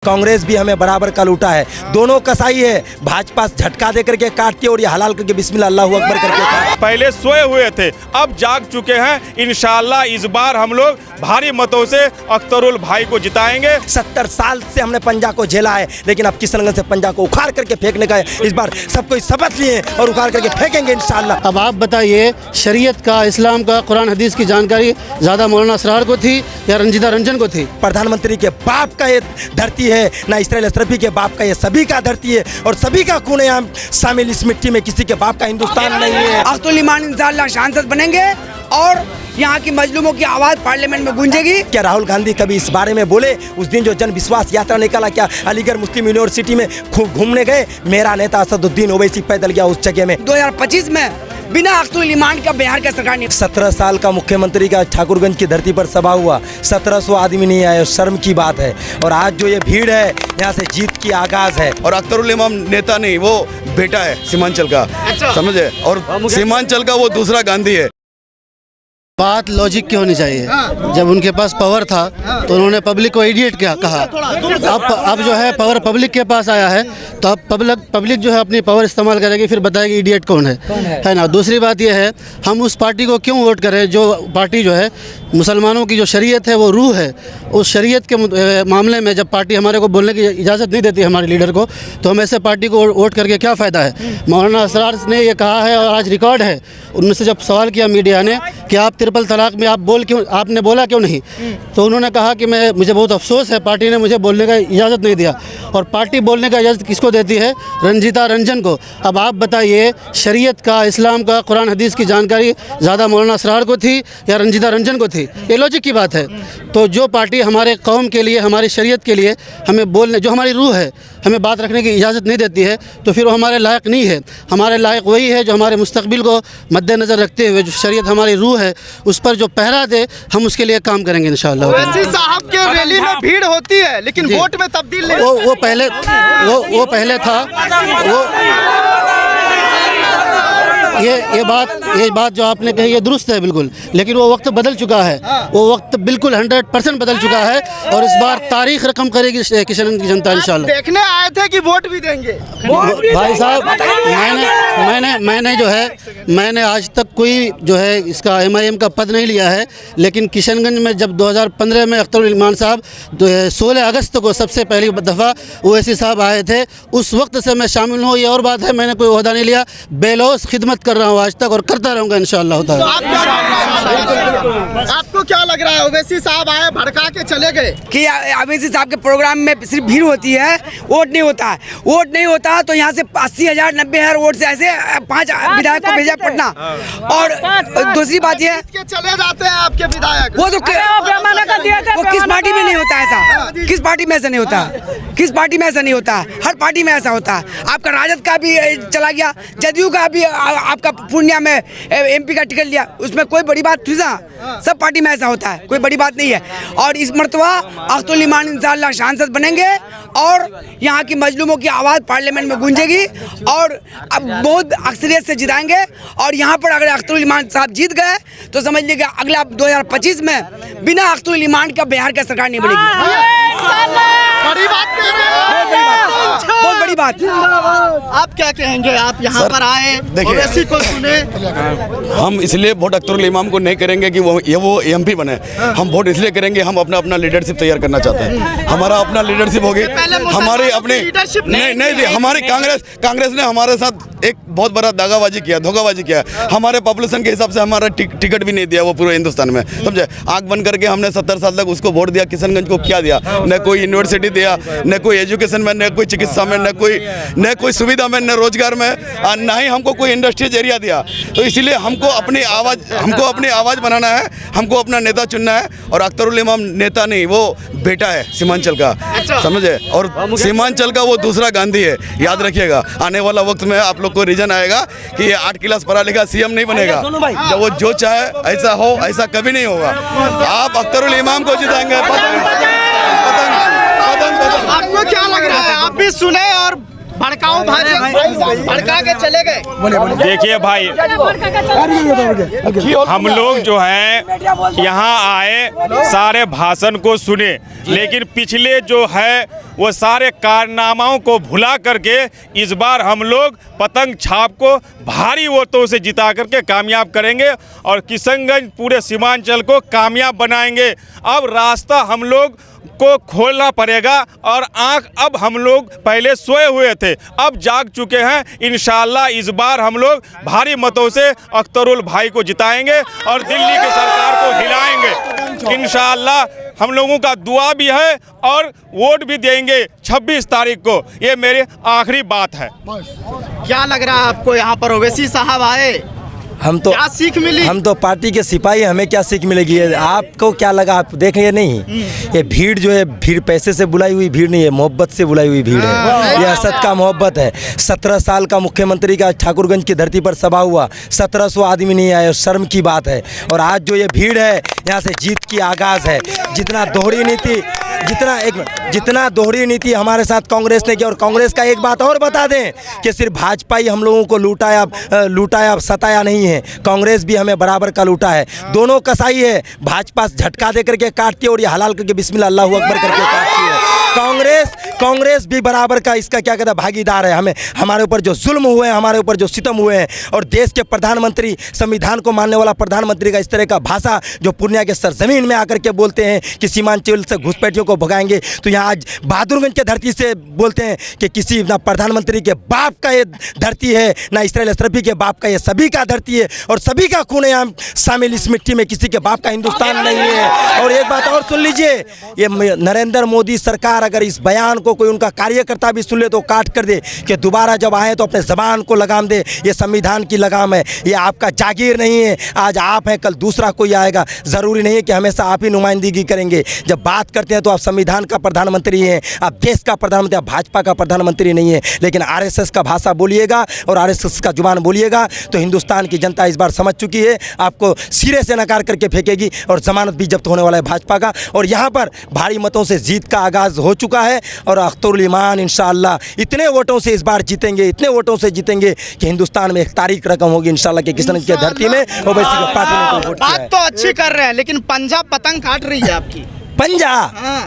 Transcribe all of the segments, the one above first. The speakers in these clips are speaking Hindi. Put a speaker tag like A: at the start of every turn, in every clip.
A: कांग्रेस भी हमें बराबर का लूटा है। दोनों कसाई है। भाजपा झटका दे करके काटती है और ये हलाल करके बिस्मिल्लाह अल्लाहू अकबर करके।
B: पहले सोए हुए थे, अब जाग चुके हैं। इंशाअल्लाह इस बार हम लोग भारी मतों से अख्तरुल भाई को जिताएंगे।
A: 70 साल से हमने पंजा को झेला है, लेकिन अब किशनगंज से पंजा को उखाड़ करके फेंकने का है। इस बार सब कोई शपथ लिए और उखाड़ करके फेंकेंगे इंशाअल्लाह।
C: अब आप बताइए, शरीयत का, इस्लाम का, कुरान हदीस की जानकारी ज़्यादा मौलाना असरार को थी या रंजीता रंजन को थी?
A: प्रधानमंत्री के बाप का ये धरती है, ना इस्राइल अशरफी के बाप का, ये सभी का धरती है और सभी का खून है यहाँ शामिल इस मिट्टी में। किसी के बाप का हिंदुस्तान नहीं है।
D: अख्तरुल ईमान इंशाअल्लाह सांसद बनेंगे और यहाँ की मजलूमों की आवाज़ पार्लियामेंट में गूंजेगी।
A: क्या राहुल गांधी कभी इस बारे में बोले? उस दिन जो जन विश्वास यात्रा निकाला, क्या अलीगढ़ मुस्लिम यूनिवर्सिटी में घूमने गए? मेरा नेता असदुद्दीन ओवैसी पैदल गया उस जगह में। 2025
D: में बिना अख्तरुल ईमान का बिहार का सरकार नहीं।
A: 17 साल का मुख्यमंत्री का ठाकुरगंज की धरती पर सभा हुआ, 1700 आदमी नहीं आए। शर्म की बात है। और आज जो ये भीड़ है, यहाँ से जीत की आगाज है।
E: और अख्तरुल इमाम नेता नहीं, वो बेटा है सीमांचल का, समझे? और सीमांचल का वो दूसरा गांधी है।
C: बात लॉजिक की होनी चाहिए। जब उनके पास पावर था तो उन्होंने पब्लिक को इडियट क्या कहा। अब जो है पावर पब्लिक के पास आया है, तो अब पब्लिक जो है अपनी पावर इस्तेमाल करेगी, फिर बताएगी इडियट कौन है ना। दूसरी बात यह है, हम उस पार्टी को क्यों वोट करें जो पार्टी जो है मुसलमानों की जो शरीयत है वो रूह है, उस शरीयत के मामले में जब पार्टी हमारे को बोलने की इजाज़त नहीं देती हमारे लीडर को, तो हम ऐसे पार्टी को वोट करके क्या फ़ायदा है। मौलाना असरार ने ये कहा है और आज रिकॉर्ड है, उनसे जब सवाल किया मीडिया ने कि आप ट्रिपल तलाक में आपने बोला क्यों नहीं, तो उन्होंने कहा कि मुझे बहुत अफसोस है, पार्टी ने मुझे बोलने का इजाज़त नहीं दिया। और पार्टी बोलने का इजाज़त किसको देती है? रंजीता रंजन को। अब आप बताइए, शरीयत का, इस्लाम का, कुरान हदीस की जानकारी ज़्यादा मौलाना असरार को थी या रंजीता रंजन को थी? ये लॉजिक की बात है। तो जो पार्टी हमारे कौम के लिए, हमारी शरीयत के लिए हमें बोलने, जो हमारी रूह है, हमें बात रखने की इजाज़त नहीं देती है, तो फिर वो हमारे लायक नहीं है। हमारे लायक वही है जो हमारे मुस्तकबिल को मद्देनज़र रखते हुए, जो शरीयत हमारी रूह है उस पर जो पहरा दे, हम उसके लिए काम करेंगे इंशाअल्लाह।
F: ओवैसी साहब के रैली में भीड़ होती है, लेकिन वोट में तब्दील नहीं।
C: वो पहले था। ये बात जो आपने कही ये दुरुस्त है बिल्कुल, लेकिन वो वक्त बदल चुका है। वो वक्त बिल्कुल 100% बदल चुका है और इस बार तारीख रकम करेगी किशनगंज की जनता इंशाल्लाह।
F: देखने आए थे कि वोट भी देंगे।
C: भाई साहब, मैंने आज तक कोई जो है इसका MIM का पद नहीं लिया है, लेकिन किशनगंज में जब 2015 में अख्तरुल ईमान साहब 16 अगस्त को सबसे पहली दफ़ा ओवैसी साहब आए थे, उस वक्त से मैं शामिल हूँ। ये और बात है, मैंने कोई ओहदा नहीं लिया, बेलौस खिदमत कर रहा हूँ आज तक और करता रहूँगा इंशाअल्लाह।
F: आपको क्या लग रहा है? ओवैसी साहब आए, भड़का के चले गए
D: कि ओवैसी साहब के प्रोग्राम में सिर्फ भीड़ होती है, वोट नहीं होता है। वोट नहीं होता तो यहाँ से 80,000 90,000 वोट से ऐसे 5 विधायक को भेजा पटना। और दूसरी बात ये
F: चले जाते हैं आपके विधायक,
D: वो किस पार्टी में नहीं होता ऐसा? किस पार्टी में ऐसा नहीं होता? किस पार्टी में ऐसा नहीं होता? हर पार्टी में ऐसा होता है। आपका राजद का भी चला गया, जदयू का भी, आपका पूर्णिया में MP का टिकट लिया, उसमें कोई बड़ी बात थी ना? सब पार्टी में ऐसा होता है, कोई बड़ी बात नहीं है। और इस मर्तबा अख्तरुल ईमान इंशाअल्लाह सांसद बनेंगे और यहाँ की मजलूमों की आवाज़ पार्लियामेंट में गूंजेगी और अब बहुत अक्सरियत से जिताएंगे। और यहाँ पर अगर अख्तरुल ईमान साहब जीत गए तो समझ लीजिए अगला 2025 में बिना अख्तरुल ईमान का बिहार का सरकार नहीं बनेगी।
F: बड़ी बात कह रहे हैं,
D: बहुत बड़ी बात।
F: आप क्या कहेंगे? आप यहाँ पर आए, ओवैसी को सुने।
E: हम इसलिए वोट अख्तरुल इमाम को नहीं करेंगे कि वो MP बने। हम वोट इसलिए करेंगे, हम अपना लीडरशिप तैयार करना चाहते हैं। हमारा अपना लीडरशिप होगी, हमारी अपनी नहीं हमारी कांग्रेस ने हमारे साथ एक बहुत बड़ा दागाबाजी किया, धोखाबाजी किया। हमारे पॉपुलेशन के हिसाब से हमारा टिकट भी नहीं दिया वो पूरे हिंदुस्तान में, समझे? आंख बंद करके हमने 70 साल तक उसको वोट दिया। किशनगंज को क्या दिया? न कोई यूनिवर्सिटी दिया, न कोई एजुकेशन में, न कोई चिकित्सा में, न कोई सुविधा में, न रोजगार में, न ही हमको कोई इंडस्ट्रियल एरिया दिया। तो इसीलिए हमको अपनी आवाज़ बनाना है, हमको अपना नेता चुनना है। और अख्तरुल इमाम नेता नहीं, वो बेटा है सीमांचल का, समझे? और सीमांचल का वो दूसरा गांधी है, याद रखिएगा। आने वाला वक्त में आप लोग को रीजन आएगा कि ये 8 क्लास पढ़ा लिखा CM नहीं बनेगा। जब वो जो चाहे ऐसा हो, ऐसा कभी नहीं होगा। आप अख्तरुल इमाम को जिताएंगे।
F: आपको क्या लग रहा है? आप भी सुने और भड़काऊ क्यों भाजपा भड़का के चले गए?
B: देखिए भाई, हम लोग जो हैं यहाँ आए सारे भाषण को सुने, लेकिन पिछले जो है वो सारे कारनामाओं को भुला करके इस बार हम लोग पतंग छाप को भारी वोटों से जिता करके कामयाब करेंगे और किशनगंज पूरे सीमांचल को कामयाब बनाएंगे। अब रास्ता हम लोग को खोलना पड़ेगा और आंख अब हम लोग पहले सोए हुए थे, अब जाग चुके हैं। इंशाल्लाह इस बार हम लोग भारी मतों से अख्तरुल भाई को जिताएंगे और दिल्ली की सरकार को हिलाएंगे। इंशाल्लाह हम लोगों का दुआ भी है और वोट भी देंगे 26 तारीख को। ये मेरी आखिरी बात है।
F: क्या लग रहा है आपको, यहाँ पर ओवैसी साहब आए, क्या सीख मिली?
A: हम तो पार्टी के सिपाही, हमें क्या सीख मिलेगी? आपको क्या लगा? आप देख रहे नहीं, ये भीड़ जो है, भीड़ पैसे से बुलाई हुई भीड़ नहीं है, मोहब्बत से बुलाई हुई भीड़ है। ये असद का मोहब्बत है। 17 साल का मुख्यमंत्री का ठाकुरगंज की धरती पर सभा हुआ, 1700 आदमी नहीं आए, शर्म की बात है। और आज जो ये भीड़ है, यहाँ से जीत की आगाज़ है। जितना दोहरी नीति हमारे साथ कांग्रेस ने की, और कांग्रेस का एक बात और बता दें कि सिर्फ भाजपा ही हम लोगों को लूटाया सताया नहीं है, कांग्रेस भी हमें बराबर का लूटा है। दोनों कसाई है, भाजपा झटका दे करके काटती है और ये हलाल करके बिस्मिल्लाह अल्लाहू अकबर करके काटती है। कांग्रेस भी बराबर का इसका क्या कहता है भागीदार है। हमारे ऊपर जो जुल्म हुए हैं, हमारे ऊपर जो सितम हुए हैं, और देश के प्रधानमंत्री, संविधान को मानने वाला प्रधानमंत्री का इस तरह का भाषा जो पूर्णिया के सरजमीन में आकर के बोलते हैं कि सीमांचल से घुसपैठियों को भगाएंगे, तो यहाँ आज बहादुरगंज के धरती से बोलते हैं कि किसी ना प्रधानमंत्री के बाप का ये धरती है, ना इसराइल अशरफी के बाप का, ये सभी का धरती है और सभी का खून है यहाँ शामिल इस मिट्टी में, किसी के बाप का हिंदुस्तान नहीं है। और एक बात और सुन लीजिए, ये नरेंद्र मोदी सरकार अगर इस बयान को कोई उनका कार्यकर्ता भी सुन ले तो काट कर दे कि दोबारा जब आए तो अपने ज़बान को लगाम दे। ये संविधान की लगाम है, ये आपका जागीर नहीं है। आज आप हैं, कल दूसरा कोई आएगा। ज़रूरी नहीं है कि हमेशा आप ही नुमाइंदगी करेंगे। जब बात करते हैं तो आप संविधान का प्रधानमंत्री हैं, आप देश का प्रधानमंत्री, आप भाजपा का प्रधानमंत्री नहीं है। लेकिन RSS का भाषा बोलिएगा और RSS का जुबान बोलिएगा तो हिंदुस्तान की जनता इस बार समझ चुकी है, आपको सिरे से नकार करके फेंकेगी और जमानत भी जब्त होने वाला है भाजपा का। और यहाँ पर भारी मतों से जीत का आगाज़ हो चुका है और अख्तरुल ईमान इंशाअल्लाह इतने वोटों से इस बार जीतेंगे, इतने वोटों से जीतेंगे कि हिंदुस्तान में एक तारीख रकम होगी इंशाअल्लाह कि किशनगंज की धरती में ओवैसी के पार्टी ने वोट किया है।
F: बात तो अच्छी कर रहे हैं, लेकिन पंजाब पतंग काट रही है आपकी।
A: पंजा?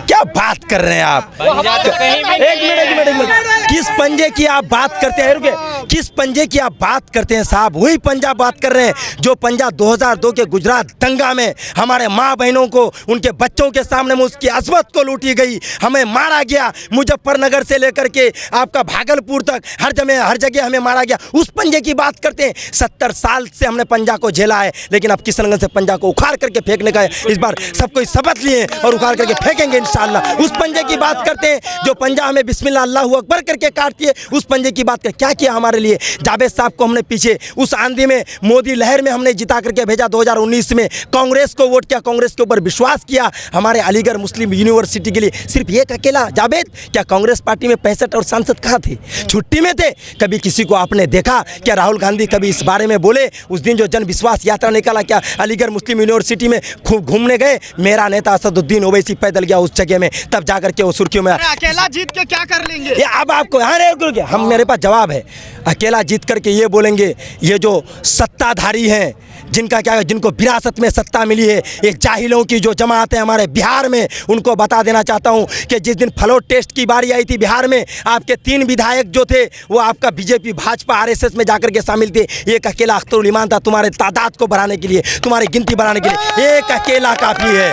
A: क्या बात कर रहे हैं आप? एक मिनट, किस पंजे की आप बात करते हैं? रुके, किस पंजे की आप बात करते हैं साहब? वही पंजा बात कर रहे हैं जो पंजा 2002 के गुजरात दंगा में हमारे माँ बहनों को, उनके बच्चों के सामने में उसकी अज़मत को लूटी गई, हमें मारा गया। मुजफ्फरनगर से लेकर के आपका भागलपुर तक हर जगह हमें मारा गया। उस पंजे की बात करते हैं। 70 साल से हमने पंजा को झेला है, लेकिन अब किशनगंज से पंजा को उखाड़ करके फेंकने का इस बार सब कोई शपथ लिए और उखाड़ करके फेंकेंगे इंशाअल्लाह। उस पंजे की बात करते हैं जो पंजा हमें बिस्मिल्लाह अल्लाहू अकबर करके काटती है। उस पंजे की बात करें, क्या किया हमारे लिए? जावेद साहब को हमने पीछे उस आंधी में, मोदी लहर में हमने जिता करके भेजा। 2019 में कांग्रेस को वोट किया, कांग्रेस के ऊपर विश्वास किया। हमारे अलीगढ़ मुस्लिम यूनिवर्सिटी के लिए सिर्फ एक अकेला जावेद, क्या कांग्रेस पार्टी में 65 और सांसद कहाँ थे? छुट्टी में थे? कभी किसी को आपने देखा? क्या राहुल गांधी कभी इस बारे में बोले? उस दिन जो जन विश्वास यात्रा निकाला, क्या अलीगढ़ मुस्लिम यूनिवर्सिटी में घूमने गए? मेरा नेता असदुद्दीन ओवैसी पैदल गया उस जगह में, तब जाकर के वो सुर्खियों में।
F: अकेला जीत के क्या कर लेंगे?
A: ये अब आपको हम, मेरे पास जवाब है। अकेला जीत करके ये बोलेंगे, ये जो सत्ताधारी हैं, जिनको विरासत में सत्ता मिली है, ये जाहिलों की जो जमात है हमारे बिहार में, उनको बता देना चाहता हूं कि जिस दिन फ्लोट टेस्ट की बारी आई थी बिहार में, आपके 3 विधायक जो थे वो आपका बीजेपी, भाजपा, RSS में जाकर के शामिल थे। एक अकेला अख्तरुल ईमान था तुम्हारे तादाद को बढ़ाने के लिए, तुम्हारी गिनती बढ़ाने के लिए। एक अकेला काफ़ी है।